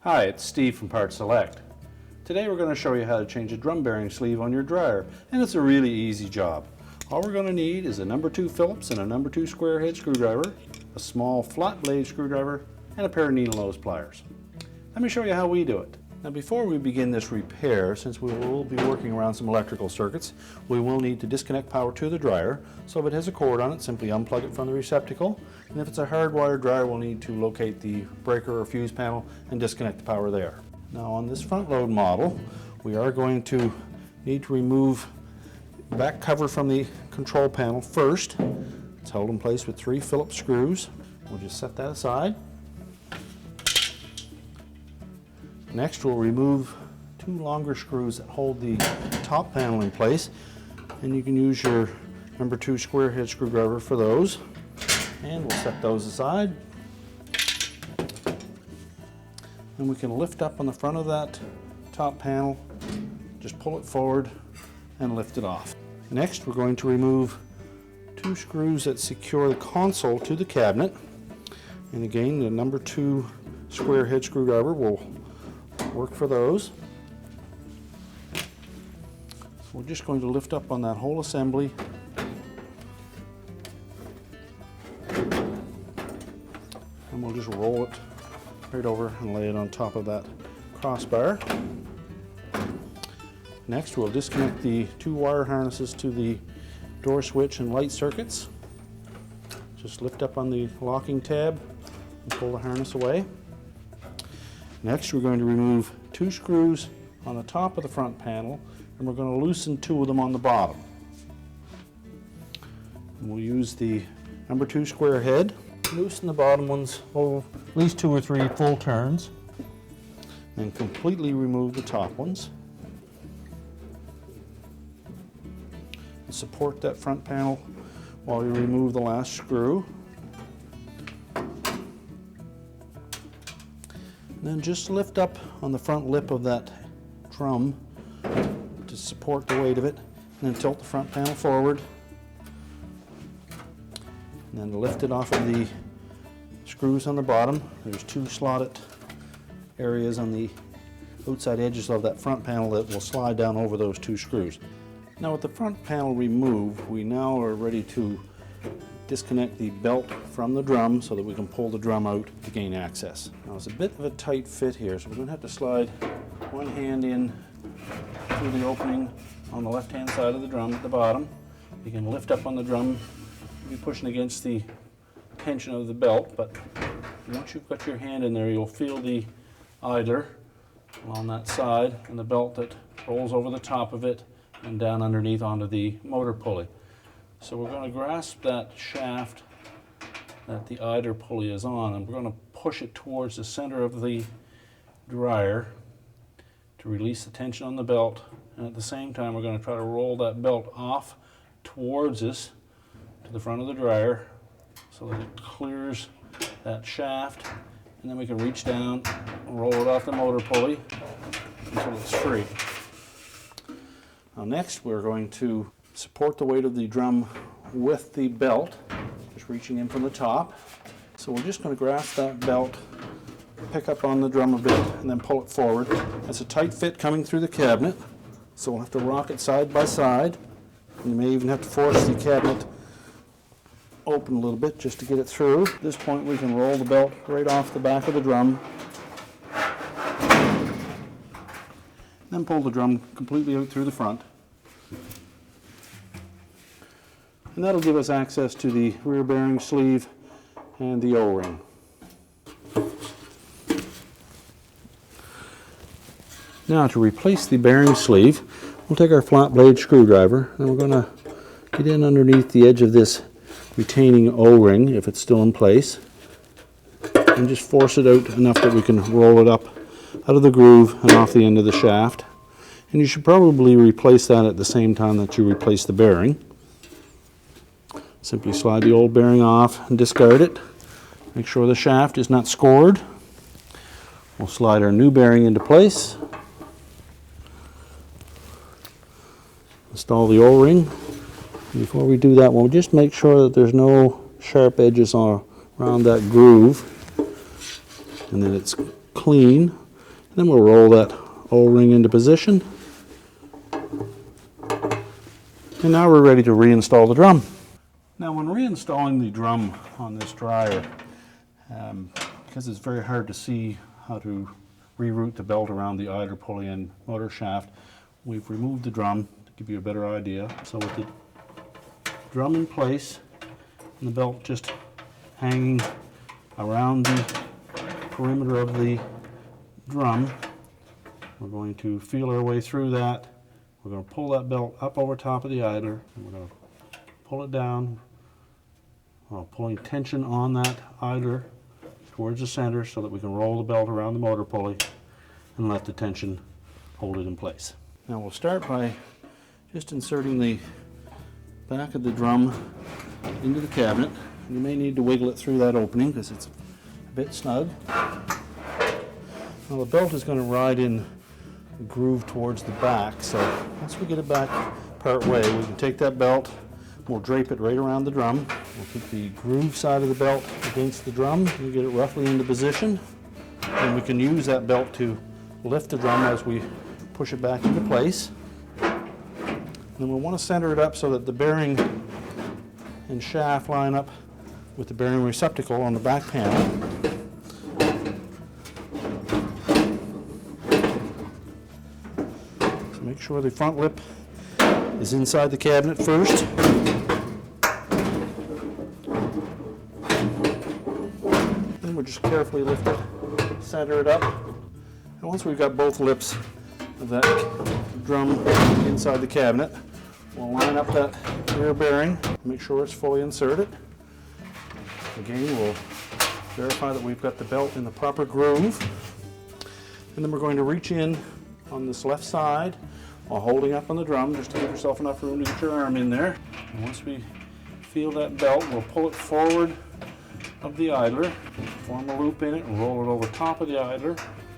Hi, it's Steve from PartSelect. Today we're going to show you how to change a drum bearing sleeve on your dryer, and it's a really easy job. All we're going to need is a number 2 Phillips and a number 2 square head screwdriver, a small flat blade screwdriver, and a pair of needle nose pliers. Let me show you how we do it. Now before we begin this repair, since we will be working around some electrical circuits, we will need to disconnect power to the dryer. So if it has a cord on it, simply unplug it from the receptacle. And if it's a hardwired dryer, we'll need to locate the breaker or fuse panel and disconnect the power there. Now on this front load model, we are going to need to remove the back cover from the control panel first. It's held in place with 3 Phillips screws. We'll just set that aside. Next, we'll remove 2 longer screws that hold the top panel in place, and you can use your number 2 square head screwdriver for those. And we'll set those aside. And we can lift up on the front of that top panel, just pull it forward and lift it off. Next, we're going to remove 2 screws that secure the console to the cabinet. And again, the number 2 square head screwdriver will work for those. So we're just going to lift up on that whole assembly and we'll just roll it right over and lay it on top of that crossbar. Next, we'll disconnect the 2 wire harnesses to the door switch and light circuits. Just lift up on the locking tab and pull the harness away. Next, we're going to remove 2 screws on the top of the front panel, and we're going to loosen 2 of them on the bottom. And we'll use the number 2 square head. Loosen the bottom ones at least 2 or 3 full turns, and completely remove the top ones. And support that front panel while you remove the last screw. Then just lift up on the front lip of that drum to support the weight of it, and then tilt the front panel forward. And then lift it off of the screws on the bottom. There's 2 slotted areas on the outside edges of that front panel that will slide down over those 2 screws. Now with the front panel removed, we now are ready to disconnect the belt from the drum so that we can pull the drum out to gain access. Now it's a bit of a tight fit here, so we're going to have to slide one hand in through the opening on the left hand side of the drum at the bottom. You can lift up on the drum, you'll be pushing against the tension of the belt, but once you've got your hand in there, you'll feel the idler along that side and the belt that rolls over the top of it and down underneath onto the motor pulley. So we're going to grasp that shaft that the idler pulley is on, and we're going to push it towards the center of the dryer to release the tension on the belt, and at the same time we're going to try to roll that belt off towards us to the front of the dryer so that it clears that shaft, and then we can reach down and roll it off the motor pulley until it's free. Now next we're going to support the weight of the drum with the belt, just reaching in from the top. So we're just going to grasp that belt, pick up on the drum a bit, and then pull it forward. It's a tight fit coming through the cabinet, so we'll have to rock it side by side. And you may even have to force the cabinet open a little bit just to get it through. At this point we can roll the belt right off the back of the drum, then pull the drum completely out through the front. And that'll give us access to the rear bearing sleeve and the O-ring. Now to replace the bearing sleeve, we'll take our flat blade screwdriver and we're going to get in underneath the edge of this retaining O-ring, if it's still in place, and just force it out enough that we can roll it up out of the groove and off the end of the shaft. And you should probably replace that at the same time that you replace the bearing. Simply slide the old bearing off and discard it. Make sure the shaft is not scored. We'll slide our new bearing into place. Install the O-ring. Before we do that, we'll just make sure that there's no sharp edges around that groove and that it's clean. Then we'll roll that O-ring into position. And now we're ready to reinstall the drum. Now when reinstalling the drum on this dryer, because it's very hard to see how to reroute the belt around the idler pulley and motor shaft, we've removed the drum to give you a better idea. So with the drum in place and the belt just hanging around the perimeter of the drum, we're going to feel our way through that. We're going to pull that belt up over top of the idler, and we're going to pull it down, pulling tension on that idler towards the center so that we can roll the belt around the motor pulley and let the tension hold it in place. Now we'll start by just inserting the back of the drum into the cabinet. You may need to wiggle it through that opening because it's a bit snug. Now the belt is going to ride in the groove towards the back, so once we get it back part way, we can take that belt, we'll drape it right around the drum. We'll keep the groove side of the belt against the drum and get it roughly into position. And we can use that belt to lift the drum as we push it back into place. Then we'll want to center it up so that the bearing and shaft line up with the bearing receptacle on the back panel. So make sure the front lip is inside the cabinet first. Then we'll just carefully lift it, center it up. And once we've got both lips of that drum inside the cabinet, we'll line up that rear bearing, make sure it's fully inserted. Again, we'll verify that we've got the belt in the proper groove. And then we're going to reach in on this left side while holding up on the drum just to give yourself enough room to get your arm in there. And once we feel that belt, we'll pull it forward of the idler, form a loop in it, and roll it over top of the idler.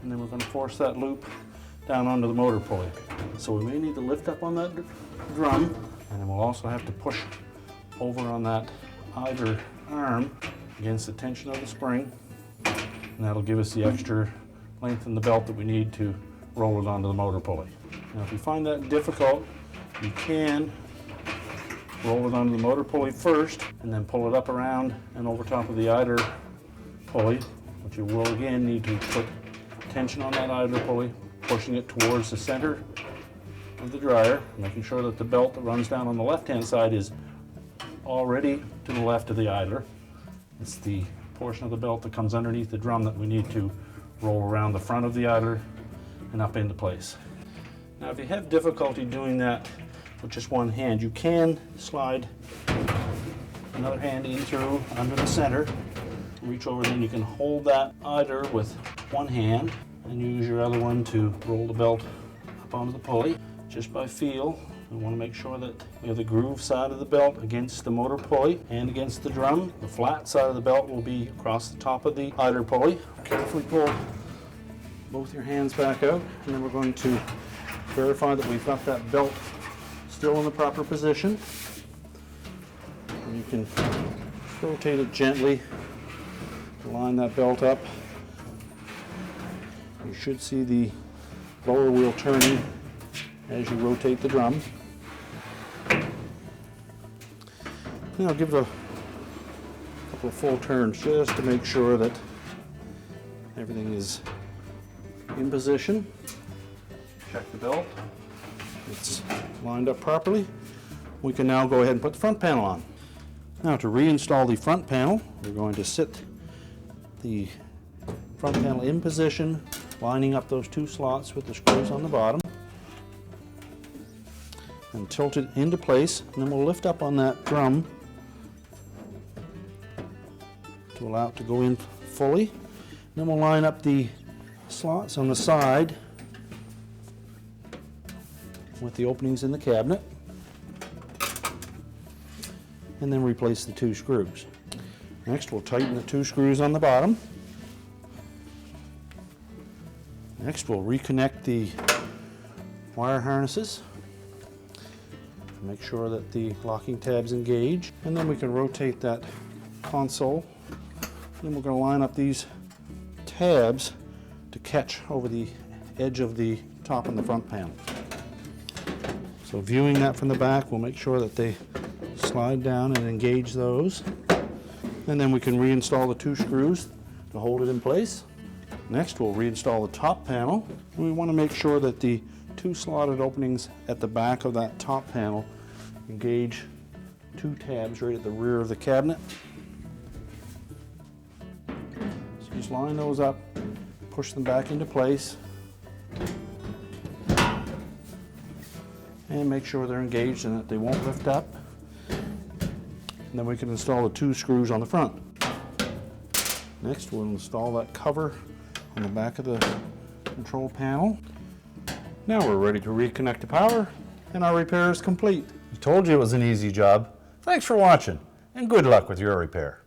And then we're going to force that loop down onto the motor pulley. So we may need to lift up on that drum, and then we'll also have to push over on that idler arm against the tension of the spring, and that'll give us the extra length in the belt that we need to roll it onto the motor pulley. Now if you find that difficult, you can roll it onto the motor pulley first and then pull it up around and over top of the idler pulley, but you will again need to put tension on that idler pulley, pushing it towards the center of the dryer, making sure that the belt that runs down on the left-hand side is already to the left of the idler. It's the portion of the belt that comes underneath the drum that we need to roll around the front of the idler and up into place. Now if you have difficulty doing that with just one hand, you can slide another hand in through under the center, reach over, then you can hold that idler with one hand and use your other one to roll the belt up onto the pulley just by feel. We want to make sure that we have the groove side of the belt against the motor pulley and against the drum. The flat side of the belt will be across the top of the idler pulley. Carefully pull both your hands back out, and then we're going to verify that we've got that belt still in the proper position. And you can rotate it gently to line that belt up. You should see the lower wheel turning as you rotate the drum. Now give it a couple of full turns just to make sure that everything is in position. Check the belt. It's lined up properly. We can now go ahead and put the front panel on. Now to reinstall the front panel, we're going to sit the front panel in position, lining up those two slots with the screws on the bottom, and tilt it into place, and then we'll lift up on that drum to allow it to go in fully. Then we'll line up the slots on the side with the openings in the cabinet, and then replace the two screws. Next we'll tighten the two screws on the bottom. Next we'll reconnect the wire harnesses. Make sure that the locking tabs engage, and then we can rotate that console. Then we're going to line up these tabs to catch over the edge of the top and the front panel. So viewing that from the back, we'll make sure that they slide down and engage those. And then we can reinstall the 2 screws to hold it in place. Next, we'll reinstall the top panel. We want to make sure that the 2 slotted openings at the back of that top panel engage 2 tabs right at the rear of the cabinet. So just line those up, push them back into place, and make sure they're engaged and that they won't lift up. And then we can install the 2 screws on the front. Next, we'll install that cover on the back of the control panel. Now we're ready to reconnect the power, and our repair is complete. I told you it was an easy job. Thanks for watching, and good luck with your repair.